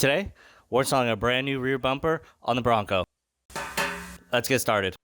Today, we're installing a brand new rear bumper on the Bronco. Let's get started.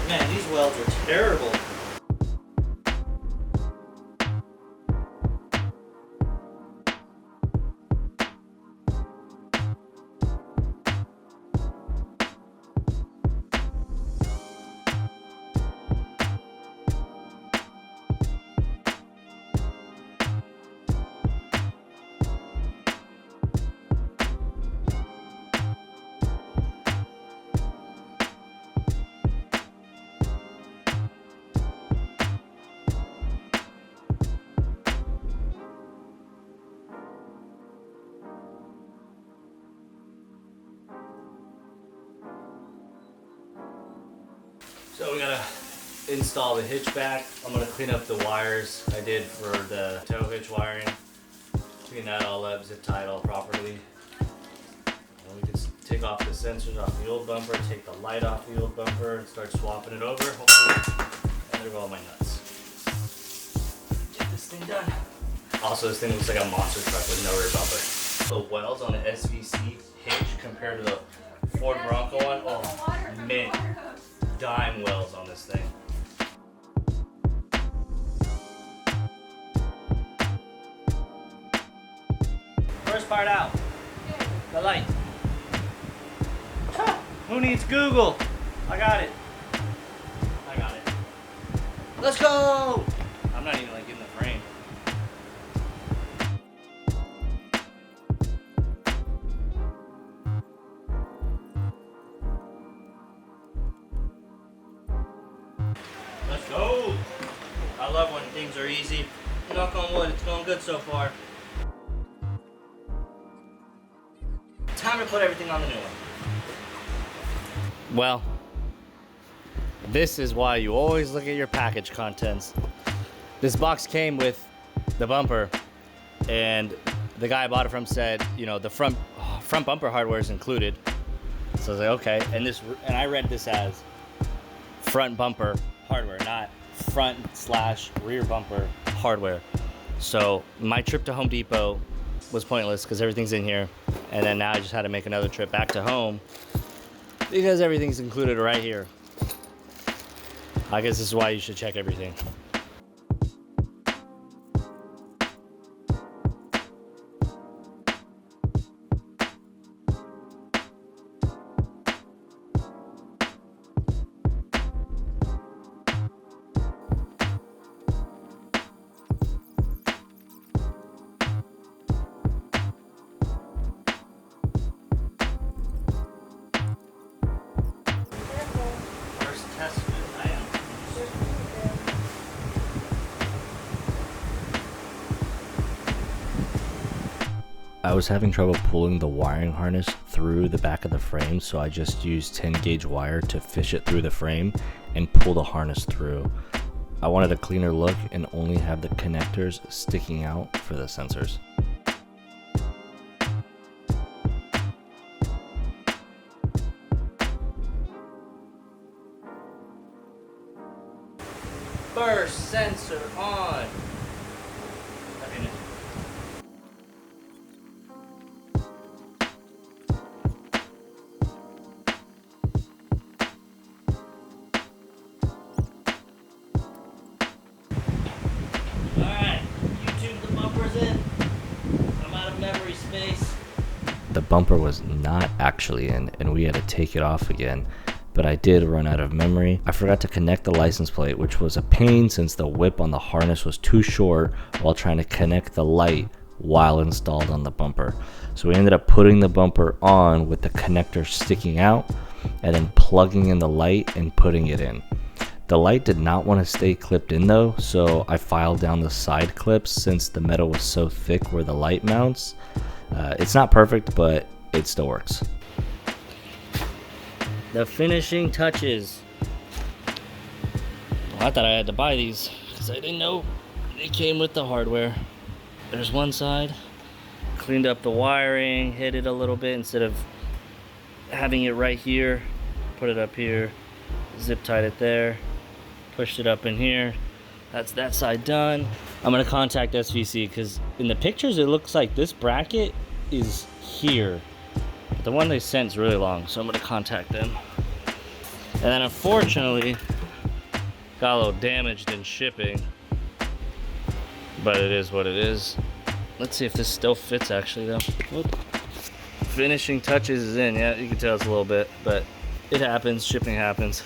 Man, these welds are terrible. So we gotta install the hitch back. I'm gonna clean up the wires I did for the tow hitch wiring. Clean that all up, zip tie it all properly. And we can take off the sensors off the old bumper, take the light off the old bumper, and start swapping it over. Hopefully, and there go all my nuts. Get this thing done. Also, this thing looks like a monster truck with no rear bumper. The welds on the SVC hitch compared to the Ford Bronco one, oh man. Dime wells on this thing. First part out. The light. Who needs Google? I got it. I got it. Let's go! I'm not even like in the frame. Let's go! I love when things are easy. Knock on wood, it's going good so far. Time to put everything on the new one. Well, this is why you always look at your package contents. This box came with the bumper, and the guy I bought it from said, you know, the front bumper hardware is included. So I was like, okay. And I read this as front bumper hardware, not front/rear bumper hardware. So my trip to Home Depot was pointless because everything's in here, and then now I just had to make another trip back to home because everything's included right here. I guess this is why you should check everything. I was having trouble pulling the wiring harness through the back of the frame, so I just used 10 gauge wire to fish it through the frame and pull the harness through. I wanted a cleaner look and only have the connectors sticking out for the sensors. First sensor on. The bumper was not actually in, and we had to take it off again. but I did run out of memory. I forgot to connect the license plate, which was a pain since the whip on the harness was too short while trying to connect the light while installed on the bumper. So we ended up putting the bumper on with the connector sticking out and then plugging in the light and putting it in. The light did not want to stay clipped in though, so I filed down the side clips since the metal was so thick where the light mounts. It's not perfect, but it still works. The finishing touches. Well, I thought I had to buy these because I didn't know they came with the hardware. There's one side. Cleaned up the wiring, hit it a little bit instead of having it right here. Put it up here, zip tied it there, pushed it up in here. That's that side done. I'm gonna contact SVC because in the pictures it looks like this bracket is here. But the one they sent is really long, so I'm gonna contact them. And then unfortunately, got a little damaged in shipping, but it is what it is. Let's see if this still fits actually though. Whoop. Finishing touches is in, yeah, you can tell it's a little bit, but it happens, shipping happens.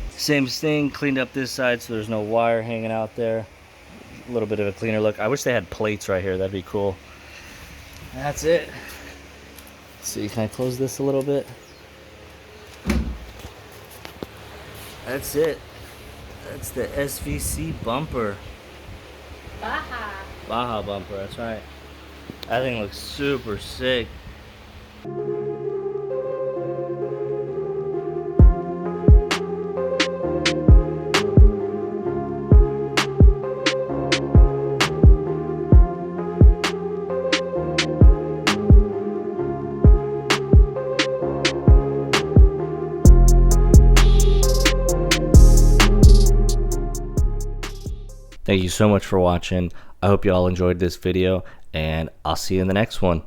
Same thing, cleaned up this side so there's no wire hanging out there. A little bit of a cleaner look. I wish they had plates right here, that'd be cool. That's it. See, can I close this a little bit? That's it. That's the SVC bumper. Baja bumper, that's right. That thing looks super sick. Thank you so much for watching. I hope you all enjoyed this video, and I'll see you in the next one.